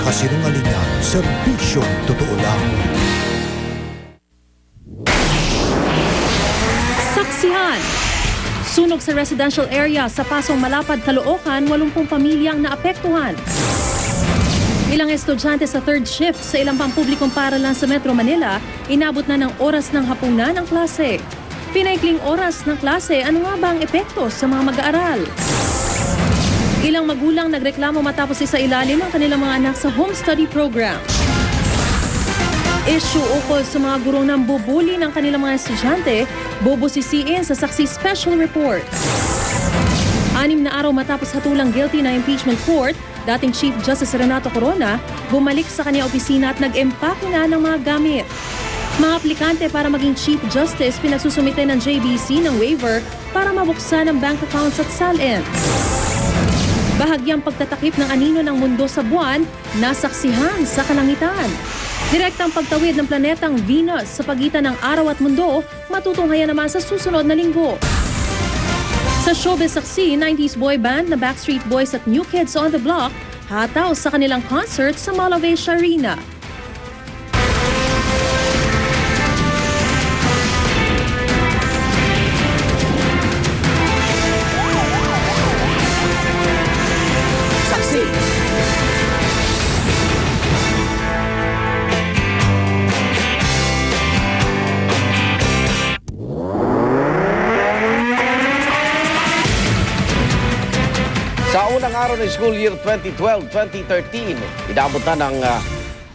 pinakasinungalingang serbisyong totoo lang. Saksihan! Sunog sa residential area sa Pasong Malapad, Caloocan, 80 pamilyang naapektuhan. Ilang estudyante sa third shift sa ilang pampublikong paaralan sa Metro Manila, inabot na ng oras ng hapunan ng klase. Pinaikling oras ng klase, ano nga ba ang epekto sa mga mag-aaral? Ilang magulang nagreklamo matapos isa ilalim ang kanilang mga anak sa home study program. Issue ukol sa mga gurong nang bubuli ng kanilang mga estudyante, bubusisiin sa saksi special report. 6 na araw matapos hatulang guilty na impeachment court, dating Chief Justice Renato Corona bumalik sa kanyang opisina at nag-empake na ng mga gamit. Mga aplikante para maging Chief Justice pinagsusumite ng JBC ng waiver para mabuksan ang bank accounts at SALN. Bahagyang pagtatakip ng anino ng mundo sa buwan, nasaksihan sa kalangitan. Direktang pagtawid ng planetang Venus sa pagitan ng araw at mundo, matutunghayan naman sa susunod na linggo. Sa showbiz saksi, 90s boy band na Backstreet Boys at New Kids on the Block hataw sa kanilang concert sa Mall of Asia Arena. Sa unang araw ng school year 2012-2013, inabot na ng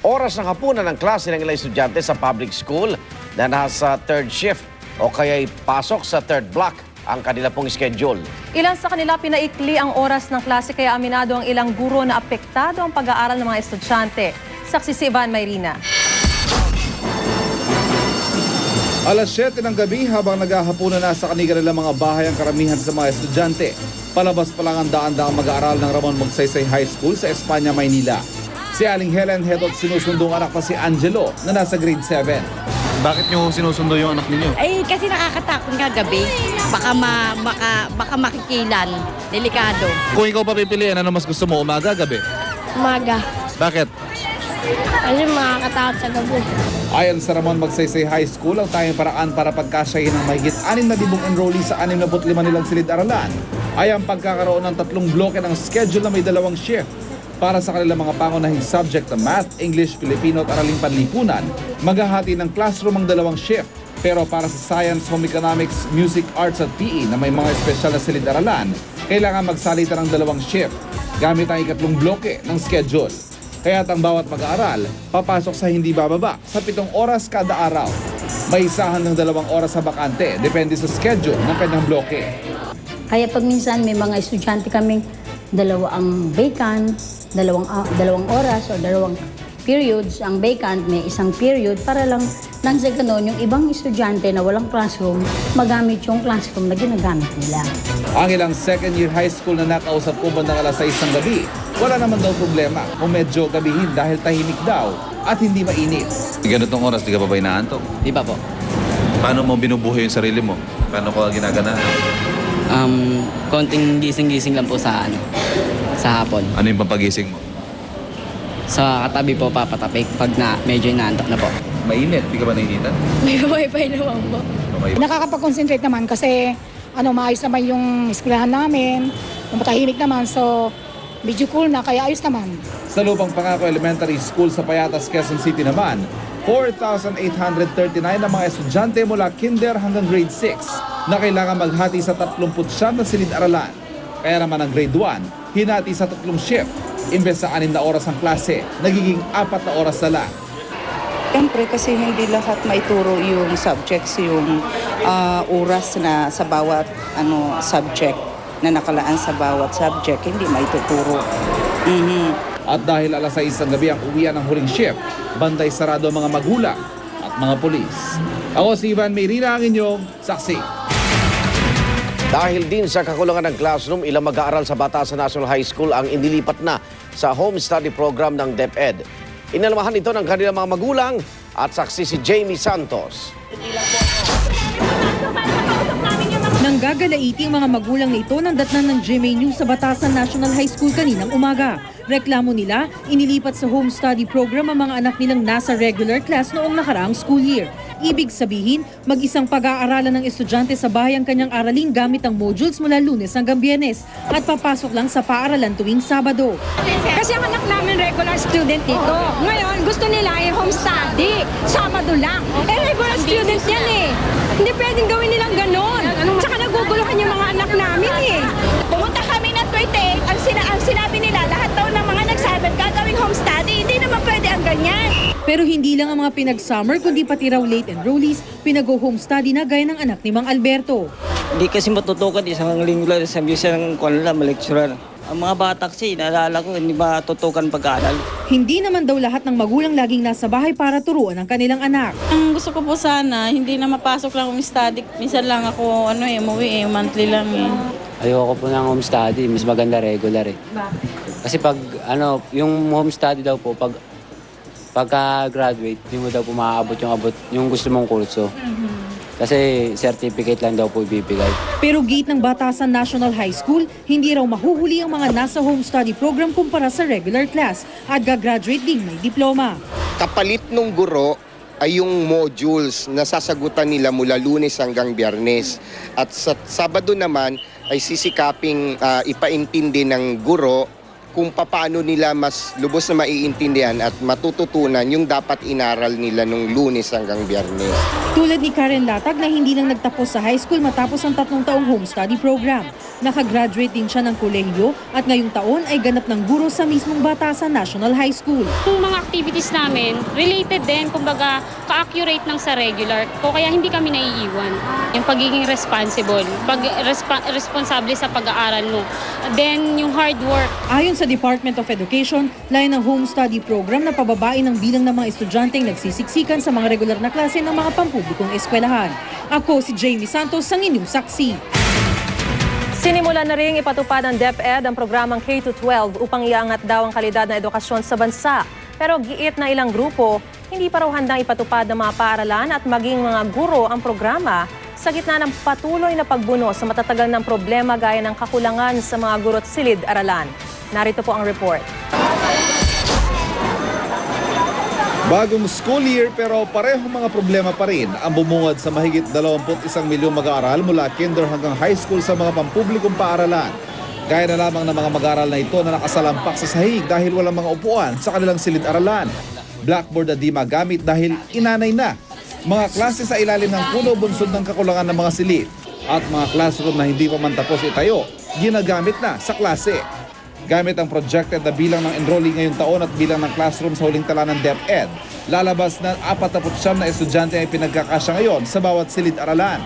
oras ng hapunan ng klase ng ilang estudyante sa public school na nasa third shift o kaya'y pasok sa third block ang kanila pong schedule. Ilan sa kanila pinaikli ang oras ng klase kaya aminado ang ilang guro na apektado ang pag-aaral ng mga estudyante. Saksi si Ivan Mayrina. Alas 7 ng gabi habang naghahapunan na sa kanilang mga bahay ang karamihan sa mga estudyante. Palabas pa lang ang daan-daang mag-aaral ng Ramon Magsaysay High School sa Espanya, Maynila. Si Aling Helen Hedot sinusundong anak pa si Angelo na nasa grade 7. Bakit nyo sinusundo yung anak ninyo? Ay, kasi nakakatakot nga gabi. Baka makikilan. Delikado. Kung ikaw papipiliin, ano mas gusto mo, umaga, gabi? Umaga. Bakit? Kasi makakatakot sa gabi. Ayon sa Ramon Magsaysay High School, ang tanging paraan para pagkasyahin ng mahigit 6,000 enrollee sa 65 nilang silid-aralan ay ang pagkakaroon ng 3 bloke ng schedule na may 2 shift. Para sa kanilang mga pangunahing subject na Math, English, Filipino at Araling Panlipunan, maghahati ng classroom ang 2 shift. Pero para sa Science, Home Economics, Music, Arts at PE na may mga espesyal na silid-aralan, kailangan magsalita ng 2 shift gamit ang 3 bloke ng schedule. Kaya't ang bawat mag-aaral, papasok sa hindi bababa sa 7 oras kada araw. May isahan ng 2 oras sa bakante, depende sa schedule ng kanyang bloke. Kaya pag minsan may mga estudyante kaming 2 ang vacant, 2 oras o 2 periods ang vacant, may 1 period para lang nang sa ganun yung ibang estudyante na walang classroom, magamit yung classroom na ginagamit nila. Ang ilang second year high school na nakausap ko bandang alas 6 ng gabi, wala naman daw problema kung medyo gabihin dahil tahimik daw at hindi mainit. Ganitong oras, di ka pa ba inaantok? Di ba po? Paano mo binubuhay yung sarili mo? Paano ko ginaganahan? Konting gising-gising lang po sa hapon. Ano yung pampagising mo? Sa katabi po papatapik pag medyo inaantok na po. Mainit, di ka ba nainitan? May wifi naman po. Nakakapag-concentrate naman kasi maayos naman yung eskwelahan namin, matahimik naman, so medyo cool na, kaya ayos naman. Sa Lupang Pangako Elementary School sa Payatas, Quezon City naman, 4,839 ang mga estudyante mula kinder hanggang grade 6 na kailangan maghati sa 39 na silid-aralan. Kaya naman ang grade 1, hinati sa 3 shift. Imbes sa 6 na oras ang klase, nagiging 4 na oras na lang. Siyempre kasi hindi lahat maituro yung subjects, yung oras na sa bawat subject na nakalaan sa bawat subject, hindi maituturo. At dahil alas 6 ang gabi ang uwian ng huling shift, bantay sarado ang mga magulang at mga polis. Ako si Ivan Mayrina, ang inyong saksi. Dahil din sa kakulangan ng classroom, ilang mag-aaral sa Batasan National High School ang inilipat na sa home study program ng DepEd. Inalamahan ito ng kanilang mga magulang at saksi si Jamie Santos. Nanggagalaiti ang mga magulang na ito ng datnan ng GMA News sa Batasan National High School kaninang umaga. Reklamo nila, inilipat sa home study program ang mga anak nilang nasa regular class noong nakaraang school year. Ibig sabihin, mag-isang pag-aaralan ng estudyante sa bahay ang kanyang aralin gamit ang modules mula Lunes hanggang Biyernes at papasok lang sa paaralan tuwing Sabado. Kasi ang anak namin regular student dito. Ngayon, gusto nila ay home study. Sabado lang. Regular student yan eh. Hindi pwedeng gawin nilang ganon. Tsaka naguguluhan yung mga anak namin eh. Pumunta kami ng 28, ang sinabi nila, lahat daw ng mga nagsabi, gagawing home study, hindi naman pwede ang ganyan. Pero hindi lang ang mga pinag-summer kundi pati raw late enrollees pinag-home study na gaya ng anak ni Mang Alberto. Hindi kasi matutukan isang linggo lang sa bisa ng malekturan. Ang mga bata kasi, naalala ko, hindi matutukan pag-aaral. Hindi naman daw lahat ng magulang laging nasa bahay para turuan ang kanilang anak. Ang gusto ko po sana, hindi na mapasok lang home study. Minsan lang ako umuwi monthly lang eh. Ayoko po ng home study, mas maganda regular eh. Kasi pag yung home study daw po, pagka-graduate, hindi mo daw po maaabot yung gusto mong kurso. Kasi certificate lang daw po ibibigay. Pero gate ng Batasan National High School, hindi raw mahuhuli ang mga nasa home study program kumpara sa regular class at gagraduate din may diploma. Kapalit ng guro ay yung modules na sasagutan nila mula Lunes hanggang Biyernes. At sa Sabado naman ay sisikaping ipaintindi ng guro kung paano nila mas lubos na maiintindihan at matututunan yung dapat inaral nila nung Lunes hanggang Biyernes. Tulad ni Karen Latag na hindi lang nagtapos sa high school matapos ang 3 taong home study program. Nakagraduate din siya ng kolehiyo at ngayong taon ay ganap ng guro sa mismong Batasan National High School. Yung mga activities namin, related din, kumbaga, ka-accurate ng sa regular. O kaya hindi kami naiiwan. Yung pagiging responsible, responsable sa pag-aaral mo. Then, yung hard work. Ayon sa Department of Education, layo ng home study program na pababain ang bilang ng mga estudyanteng nagsisiksikan sa mga regular na klase ng mga pampublikong eskwelahan. Ako si Jamie Santos, ang inyong saksi. Sinimula na rin ipatupad ng DepEd ang programang K-12 upang iangat daw ang kalidad ng edukasyon sa bansa. Pero giit na ilang grupo, hindi pa raw handang ipatupad ng mga paaralan at maging mga guro ang programa sa gitna ng patuloy na pagbuno sa matatagal ng problema gaya ng kakulangan sa mga guro't silid-aralan. Narito po ang report. Bagong school year pero parehong mga problema pa rin ang bumungad sa mahigit 21 milyong mag-aaral mula kinder hanggang high school sa mga pampublikong paaralan. Gaya na lamang ng mga mag-aaral na ito na nakasalampak sa sahig dahil walang mga upuan sa kanilang silid-aralan. Blackboard na di magamit dahil inanay na. Mga klase sa ilalim ng puno bunsod ng kakulangan ng mga silid. At mga classroom na hindi pa man tapos itayo, ginagamit na sa klase. Gamit ang projected na bilang ng enrollee ngayong taon at bilang ng classroom sa huling tala ng DepEd, lalabas na 49 na estudyante ay pinagkakasya ngayon sa bawat silid-aralan.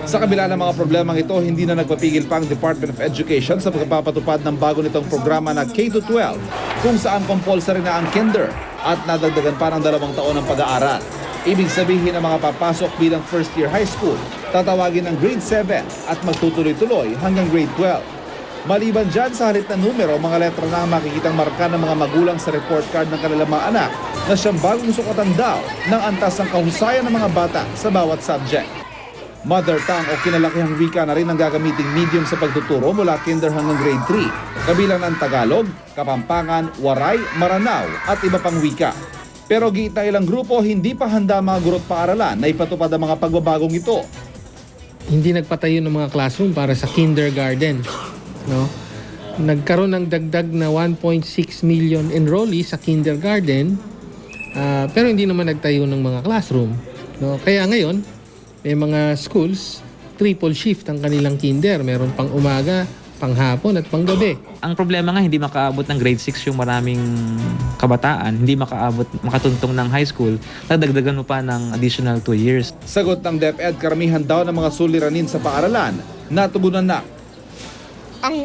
Sa kabila ng mga problemang ito, hindi na nagpapigil pa ang Department of Education sa pagpapatupad ng bago nitong programa na K-12 kung saan compulsory na ang kinder at nadagdagan pa ng 2 taon ng pag-aaral. Ibig sabihin ang mga papasok bilang first year high school, tatawagin ng grade 7 at magtutuloy-tuloy hanggang grade 12. Maliban dyan sa halit na numero, mga letra na ang makikitang marka ng mga magulang sa report card ng kanilang mga anak na siyang bagong sukatan daw ng antas ng kahusayan ng mga bata sa bawat subject. Mother tongue o kinalakihang wika na rin ang gagamiting medium sa pagtuturo mula kinder hanggang grade 3, kabilang ng Tagalog, Kapampangan, Waray, Maranao at iba pang wika. Pero giita ilang grupo, hindi pa handa mga guro't paaralan na ipatupad ang mga pagbabagong ito. Hindi nagpatayo ng mga classroom para sa kindergarten. No? Nagkaroon ng dagdag na 1.6 million enrollees sa kindergarten, pero hindi naman nagtayo ng mga classroom. No? Kaya ngayon, may mga schools, triple shift ang kanilang kinder. Meron pang umaga, panghapon at panggabi. Ang problema nga, hindi makaabot ng grade 6 yung maraming kabataan, hindi makatuntong ng high school, nadagdagan mo pa ng additional 2 years. Sagot ng DepEd, karamihan daw ng mga suliranin sa paaralan, natugunan na. Ang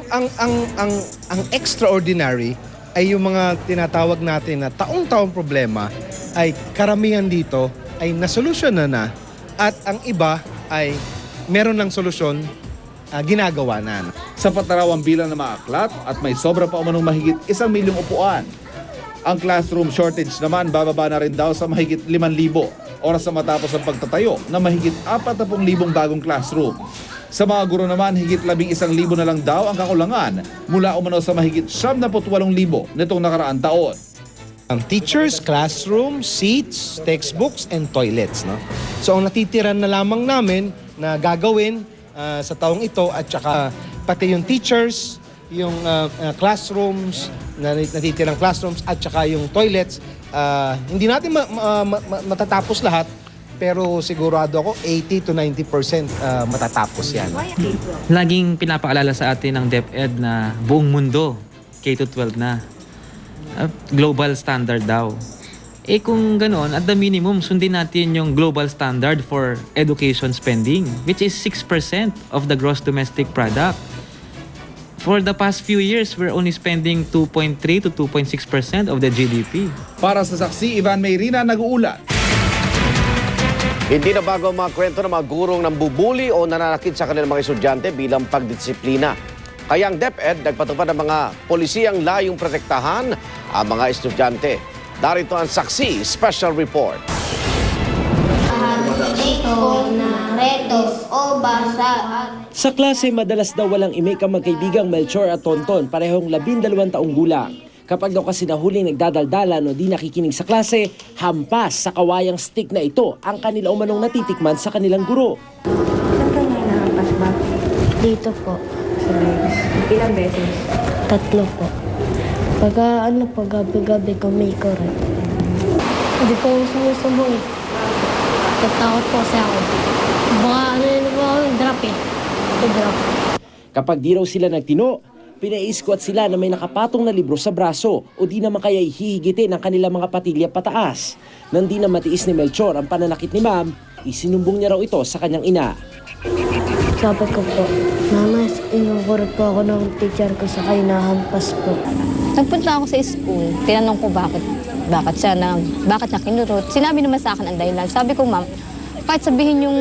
extraordinary ay yung mga tinatawag natin na taong-taong problema ay karamihan dito ay nasolusyon na at ang iba ay meron ng solusyon ginagawa na. Sapat na raw ang bilang na maaklat at may sobra pa umanong mahigit 1 milyong upuan. Ang classroom shortage naman bababa na rin daw sa mahigit 5,000 oras na matapos ang pagtatayo na mahigit 40,000 bagong classroom. Sa mga guro naman, higit 11,000 na lang daw ang kakulangan mula umano sa mahigit 78,000 nitong nakaraang taon. Ang teachers, classroom, seats, textbooks, and toilets. No? So ang natitira na lamang namin na gagawin sa taong ito at saka pati yung teachers, yung classrooms, natitirang classrooms at saka yung toilets, hindi natin matatapos lahat. Pero sigurado ako 80 to 90% matatapos yan. Laging pinapaalala sa atin ng DepEd na buong mundo, K-12 na. Global standard daw. Eh kung ganoon, at the minimum, sundin natin yung global standard for education spending, which is 6% of the gross domestic product. For the past few years, we're only spending 2.3 to 2.6% of the GDP. Para sa saksi, Ivan Mayrina, nag-uulat. Hindi na bago ang mga kwento ng mga gurong nambubuli o nananakit sa kanilang mga estudyante bilang pagdisiplina. Kaya ang DepEd nagpatupad ng mga polisiyang layong protektahan ang mga estudyante. Darito ang saksi, special report. Sa klase, madalas daw walang imik ang magkaibigang Melchor at Tonton, parehong 12 taong gulang. Kapag daw kasi nahuling nagdadaldalan o di nakikinig sa klase, hampas sa kawayang stick na ito ang kanila umanong natitikman sa kanilang guro. Saan ka ngayon nakampas ba? Dito po. Sa legs. Ilang beses? 3 po. Pag gabi-gabi kumikurit. Hindi po ako sumusumbong. Tatakot po kasi ako. Baka drop eh. I-drop. Kapag di raw sila nagtino, pinaiskot sila na may nakapatong na libro sa braso o di naman kaya hihigitin ang kanilang mga patilya pataas. Nang di na matiis ni Melchor ang pananakit ni Ma'am, isinumbong niya raw ito sa kanyang ina. Sabi ko po, Mama, inukurot po ako ng teacher ko sa kinahampas po. Nagpunta ako sa school, tinanong ko bakit niya kinurot. Sinabi naman sa akin ang dahilan. Sabi ko, Ma'am, kahit sabihin yung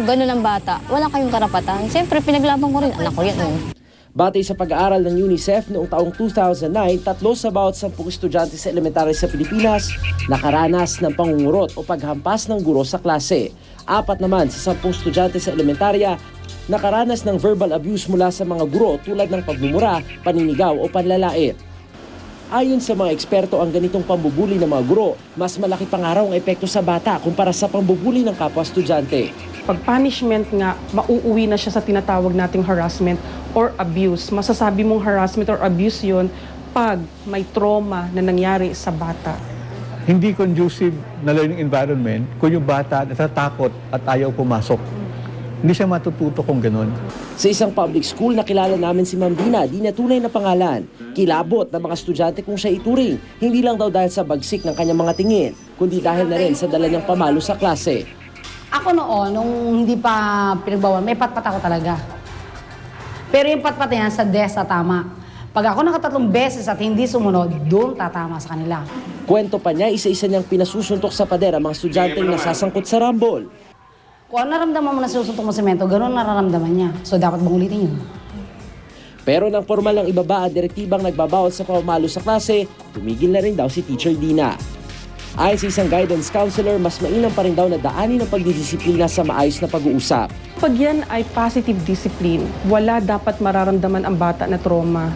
gano'n ng bata, wala kayong karapatan. Siyempre, pinaglaban ko rin, anak ko yan. Batay sa pag-aaral ng UNICEF noong taong 2009, 3 sa bawat 10 estudyante sa elementarya sa Pilipinas nakaranas ng pangungurot o paghampas ng guro sa klase. 4 naman sa 10 estudyante sa elementarya nakaranas ng verbal abuse mula sa mga guro tulad ng pagmumura, paninigaw o panlalait. Ayon sa mga eksperto, ang ganitong pambubuli ng mga guro, mas malaki pang araw ang epekto sa bata kumpara sa pambubuli ng kapwa estudyante. Pag punishment nga, mauuwi na siya sa tinatawag nating harassment or abuse. Masasabi mong harassment or abuse yun pag may trauma na nangyari sa bata. Hindi conducive na learning environment kung yung bata natatakot at ayaw pumasok. Hindi siya matututo kung ganun. Sa isang public school, nakilala namin si Ma'am Dina, di na tunay na pangalan. Kilabot ng mga estudyante kung siya ituring. Hindi lang daw dahil sa bagsik ng kanyang mga tingin, kundi dahil na rin sa dala niyang pamalo sa klase. Ako noon, nung hindi pa pinagbawal, may patpat ako talaga. Pero yung patpat yan sa DESA tama. Pag ako nakatatlong beses at hindi sumunod, doon tatama sa kanila. Kwento pa niya, isa-isa niyang pinasusuntok sa pader ang mga estudyanteng nasasangkot sa rambol. Kung ano naramdaman mo na sinusuntok mo semento, gano'n nararamdaman niya. So dapat bang ulitin yun? Pero nang formal ng ibaba at direktibang nagbabawal sa pamamalo sa klase, tumigil na rin daw si Teacher Dina. Ayon sa isang guidance counselor, mas mainam pa rin daw na daanin ang pagdidisiplina sa maayos na pag-uusap. Pag yan ay positive discipline, wala dapat mararamdaman ang bata na trauma,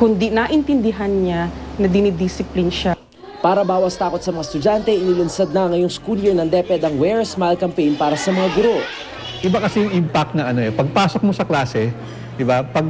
kundi naintindihan niya na dinidisipline siya. Para bawas takot sa mga estudyante, inilunsad na ngayong school year ng DepEd ang Wear a Smile campaign para sa mga guro. Iba kasi yung impact na pagpasok mo sa klase, di ba? Pag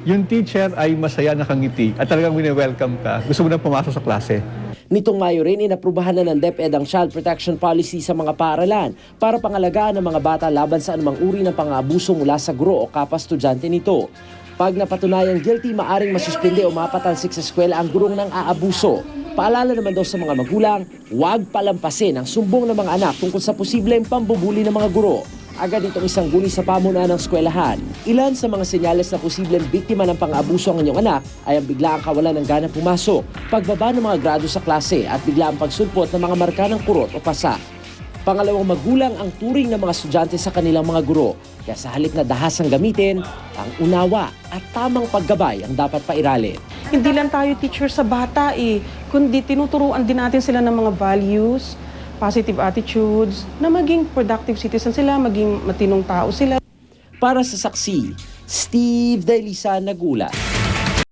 yung teacher ay masaya nakangiti at talagang wini-welcome ka, gusto mo na pumasok sa klase. Nitong Mayo rin, inaprubahan na ng DepEd ang Child Protection Policy sa mga paaralan para pangalagaan ang mga bata laban sa anumang uri ng pang-aabuso mula sa guro o kapwa estudyante nito. Pag napatunayang guilty, maaring masuspinde o mapatalsik sa eskwela ang gurong nang aabuso. Paalala naman daw sa mga magulang, huwag palampasin ang sumbong ng mga anak tungkol sa posibleng pambubuli ng mga guro. Agad itong isang guni sa pamunuan ng eskwelahan. Ilan sa mga senyales na posibleng biktima ng pang-abuso ang inyong anak ay ang biglaang kawalan ng gana pumasok, pagbaba ng mga grado sa klase at biglaang pagsulpot ng mga marka ng kurot o pasa. Pangalawang, magulang ang turing ng mga estudyante sa kanilang mga guro. Kaya sa halip na dahasang gamitin, ang unawa at tamang paggabay ang dapat pairalin. Hindi lang tayo teacher sa bata kundi tinuturuan din natin sila ng mga values, positive attitudes, na maging productive citizen sila, maging matinong tao sila. Para sa Saksi, Steve Dailisa, Nagulat.